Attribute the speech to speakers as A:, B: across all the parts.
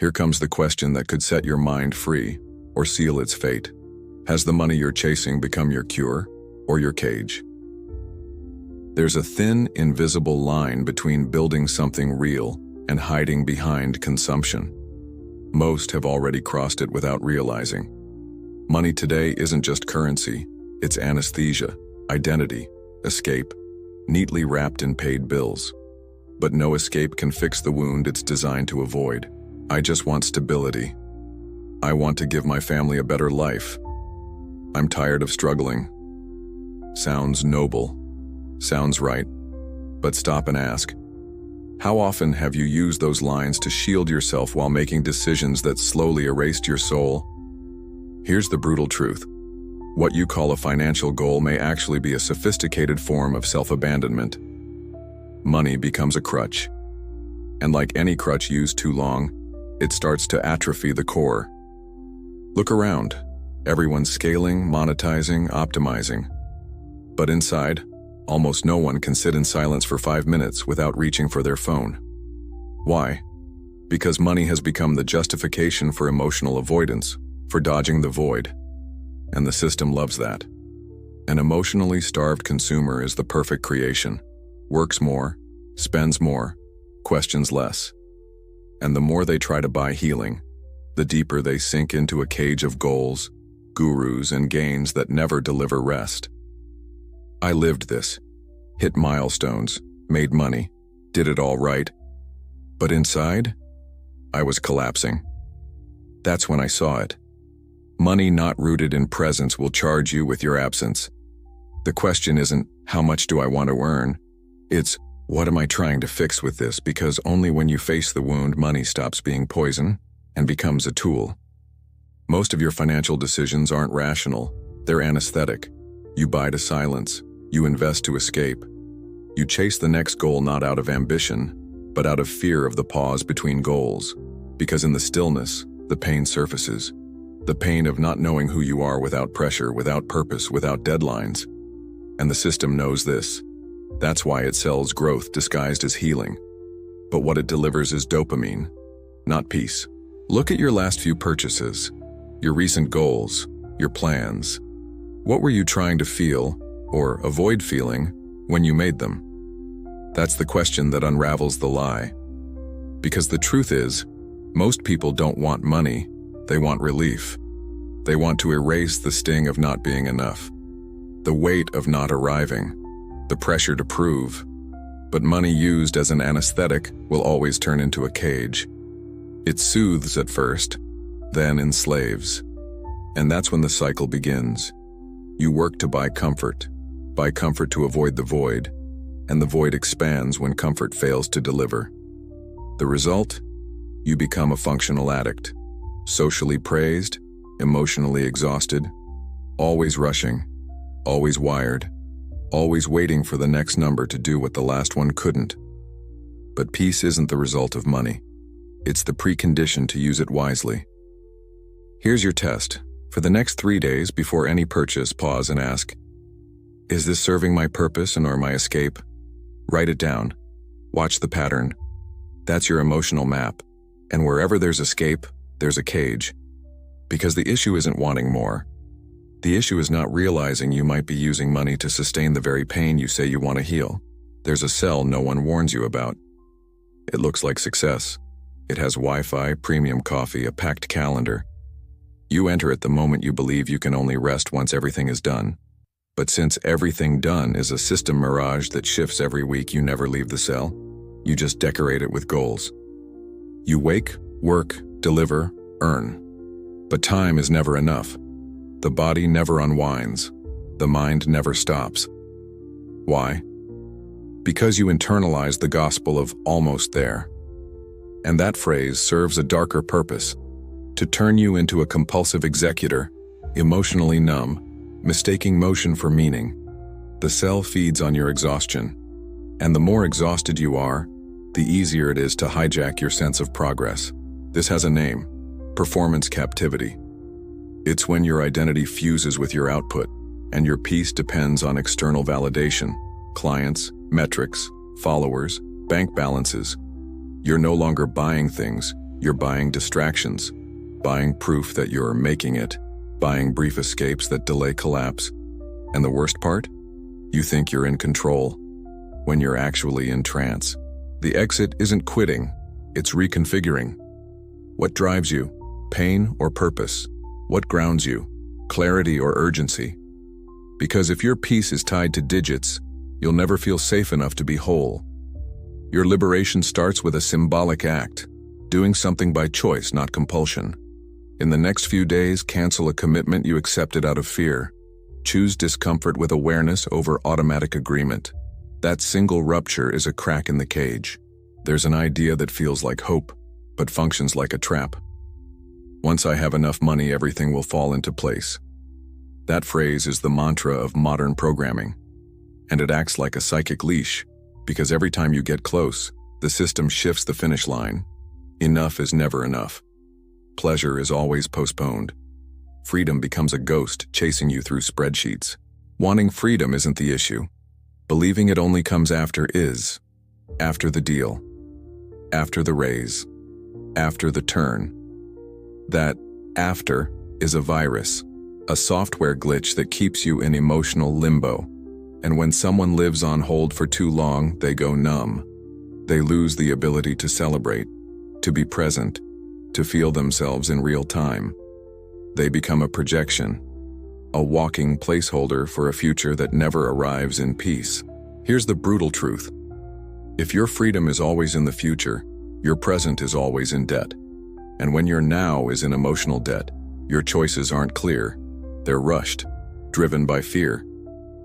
A: Here comes the question that could set your mind free or seal its fate. Has the money you're chasing become your cure or your cage? There's a thin, invisible line between building something real and hiding behind consumption. Most have already crossed it without realizing. Money today isn't just currency, it's anesthesia, identity, escape, neatly wrapped in paid bills. But no escape can fix the wound it's designed to avoid. I just want stability. I want to give my family a better life. I'm tired of struggling. Sounds noble. Sounds right. But stop and ask, how often have you used those lines to shield yourself while making decisions that slowly erased your soul? Here's the brutal truth. What you call a financial goal may actually be a sophisticated form of self-abandonment. Money becomes a crutch. And like any crutch used too long, it starts to atrophy the core. Look around. Everyone's scaling, monetizing, optimizing. But inside, almost no one can sit in silence for 5 minutes without reaching for their phone. Why? Because money has become the justification for emotional avoidance, for dodging the void. And the system loves that. An emotionally starved consumer is the perfect creation. Works more, spends more, questions less. And the more they try to buy healing, the deeper they sink into a cage of goals, gurus, and gains that never deliver rest. I lived this, hit milestones, made money, did it all right. But inside, I was collapsing. That's when I saw it. Money not rooted in presence will charge you with your absence. The question isn't, how much do I want to earn? It's, what am I trying to fix with this? Because only when you face the wound, money stops being poison and becomes a tool. Most of your financial decisions aren't rational. They're anesthetic. You buy to silence. You invest to escape. You chase the next goal not out of ambition, but out of fear of the pause between goals. Because in the stillness, the pain surfaces. The pain of not knowing who you are without pressure, without purpose, without deadlines. And the system knows this. That's why it sells growth disguised as healing. But what it delivers is dopamine, not peace. Look at your last few purchases, your recent goals, your plans. What were you trying to feel, or avoid feeling, when you made them? That's the question that unravels the lie. Because the truth is, most people don't want money, they want relief. They want to erase the sting of not being enough, the weight of not arriving, the pressure to prove. But money used as an anesthetic will always turn into a cage. It soothes at first, then enslaves. And that's when the cycle begins. You work to buy comfort to avoid the void, and the void expands when comfort fails to deliver. The result? You become a functional addict, socially praised, emotionally exhausted, always rushing, always wired, always waiting for the next number to do what the last one couldn't. But peace isn't the result of money. It's the precondition to use it wisely. Here's your test. For the next 3 days before any purchase, pause and ask, is this serving my purpose and or my escape? Write it down. Watch the pattern. That's your emotional map. And wherever there's escape, there's a cage. Because the issue isn't wanting more. The issue is not realizing you might be using money to sustain the very pain you say you want to heal. There's a cell no one warns you about. It looks like success. It has Wi-Fi, premium coffee, a packed calendar. You enter it the moment you believe you can only rest once everything is done. But since everything done is a system mirage that shifts every week, you never leave the cell. You just decorate it with goals. You wake, work, deliver, earn. But time is never enough. The body never unwinds. The mind never stops. Why? Because you internalize the gospel of almost there. And that phrase serves a darker purpose, to turn you into a compulsive executor, emotionally numb, mistaking motion for meaning. The cell feeds on your exhaustion, and the more exhausted you are, the easier it is to hijack your sense of progress. This has a name: performance captivity. It's when your identity fuses with your output, and your peace depends on external validation, clients, metrics, followers, bank balances. You're no longer buying things, You're buying distractions, buying proof that you're making it, buying brief escapes that delay collapse. And the worst part? You think you're in control when you're actually in trance. The exit isn't quitting, it's reconfiguring. What drives you? Pain or purpose? What grounds you? Clarity or urgency? Because if your peace is tied to digits, you'll never feel safe enough to be whole. Your liberation starts with a symbolic act, doing something by choice, not compulsion. In the next few days, cancel a commitment you accepted out of fear. Choose discomfort with awareness over automatic agreement. That single rupture is a crack in the cage. There's an idea that feels like hope, but functions like a trap. Once I have enough money, everything will fall into place. That phrase is the mantra of modern programming, and it acts like a psychic leash, because every time you get close, the system shifts the finish line. Enough is never enough. Pleasure is always postponed. Freedom becomes a ghost chasing you through spreadsheets. Wanting freedom isn't the issue. Believing it only comes after is. After the deal. After the raise. After the turn. That after is a virus, a software glitch that keeps you in emotional limbo. And when someone lives on hold for too long, they go numb. They lose the ability to celebrate, to be present, to feel themselves in real time. They become a projection, a walking placeholder for a future that never arrives in peace. Here's the brutal truth. If your freedom is always in the future, your present is always in debt. And when your now is in emotional debt, your choices aren't clear. They're rushed, driven by fear,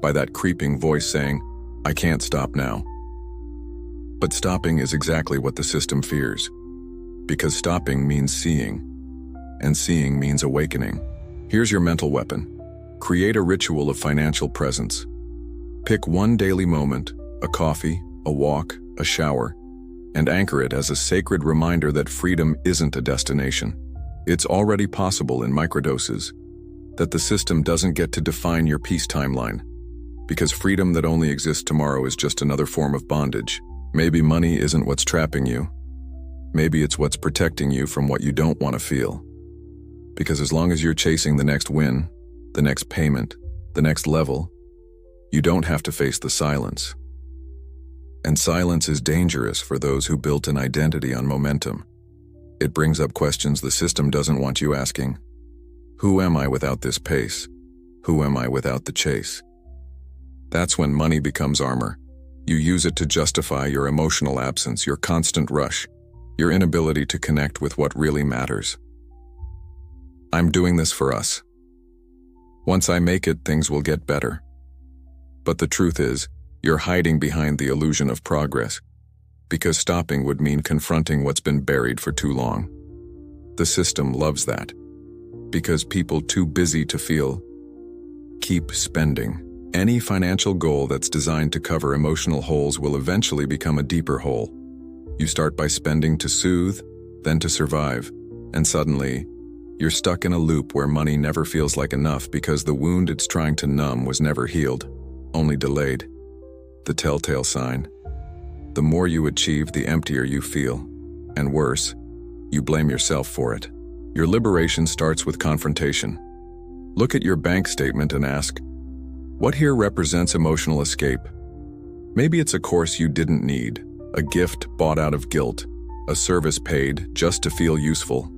A: by that creeping voice saying, "I can't stop now." But stopping is exactly what the system fears. Because stopping means seeing, and seeing means awakening. Here's your mental weapon. Create a ritual of financial presence. Pick one daily moment, a coffee, a walk, a shower, and anchor it as a sacred reminder that freedom isn't a destination. It's already possible in microdoses, that the system doesn't get to define your peace timeline. Because freedom that only exists tomorrow is just another form of bondage. Maybe money isn't what's trapping you. Maybe it's what's protecting you from what you don't want to feel. Because as long as you're chasing the next win, the next payment, the next level, you don't have to face the silence. And silence is dangerous for those who built an identity on momentum. It brings up questions the system doesn't want you asking. Who am I without this pace? Who am I without the chase? That's when money becomes armor. You use it to justify your emotional absence, your constant rush, your inability to connect with what really matters. I'm doing this for us. Once I make it, things will get better. But the truth is, you're hiding behind the illusion of progress, because stopping would mean confronting what's been buried for too long. The system loves that, because people too busy to feel keep spending. Any financial goal that's designed to cover emotional holes will eventually become a deeper hole. You start by spending to soothe, then to survive, and suddenly, you're stuck in a loop where money never feels like enough because the wound it's trying to numb was never healed, only delayed. The telltale sign. The more you achieve, the emptier you feel. And worse, you blame yourself for it. Your liberation starts with confrontation. Look at your bank statement and ask, what here represents emotional escape? Maybe it's a course you didn't need, a gift bought out of guilt, a service paid just to feel useful.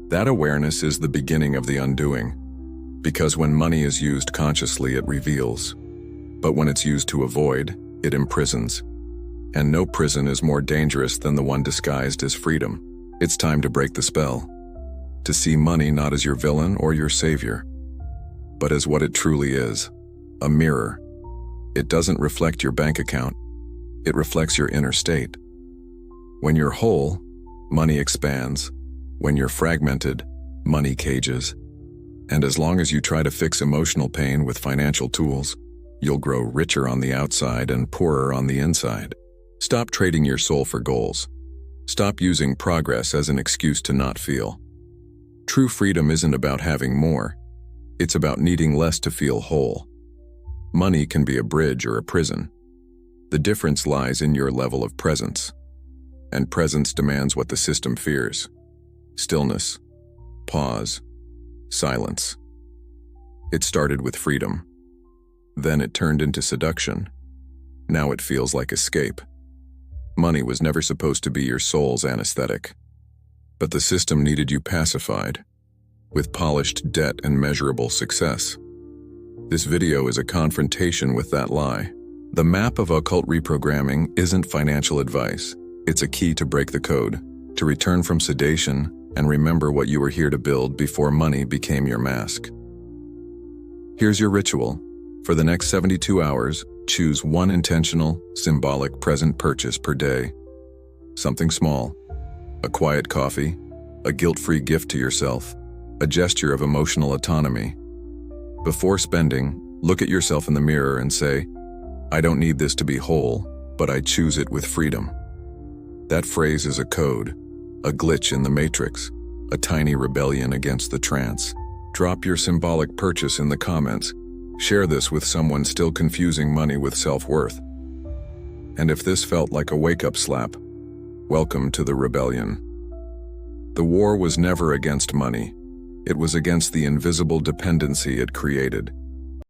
A: That awareness is the beginning of the undoing. Because when money is used consciously, it reveals. But when it's used to avoid, it imprisons. And no prison is more dangerous than the one disguised as freedom. It's time to break the spell. To see money not as your villain or your savior, but as what it truly is. A mirror. It doesn't reflect your bank account. It reflects your inner state. When you're whole, money expands. When you're fragmented, money cages. And as long as you try to fix emotional pain with financial tools, you'll grow richer on the outside and poorer on the inside. Stop trading your soul for goals. Stop using progress as an excuse to not feel. True freedom isn't about having more. It's about needing less to feel whole. Money can be a bridge or a prison. The difference lies in your level of presence. And presence demands what the system fears. Stillness. Pause. Silence. It started with freedom. Then it turned into seduction. Now it feels like escape. Money was never supposed to be your soul's anesthetic. But the system needed you pacified, with polished debt and measurable success. This video is a confrontation with that lie. The map of occult reprogramming isn't financial advice. It's a key to break the code, to return from sedation, and remember what you were here to build before money became your mask. Here's your ritual. For the next 72 hours, choose one intentional, symbolic present purchase per day. Something small. A quiet coffee, a guilt-free gift to yourself, a gesture of emotional autonomy. Before spending, look at yourself in the mirror and say, "I don't need this to be whole, but I choose it with freedom." That phrase is a code, a glitch in the matrix, a tiny rebellion against the trance. Drop your symbolic purchase in the comments. Share this with someone still confusing money with self-worth. And if this felt like a wake-up slap, welcome to the rebellion. The war was never against money. It was against the invisible dependency it created.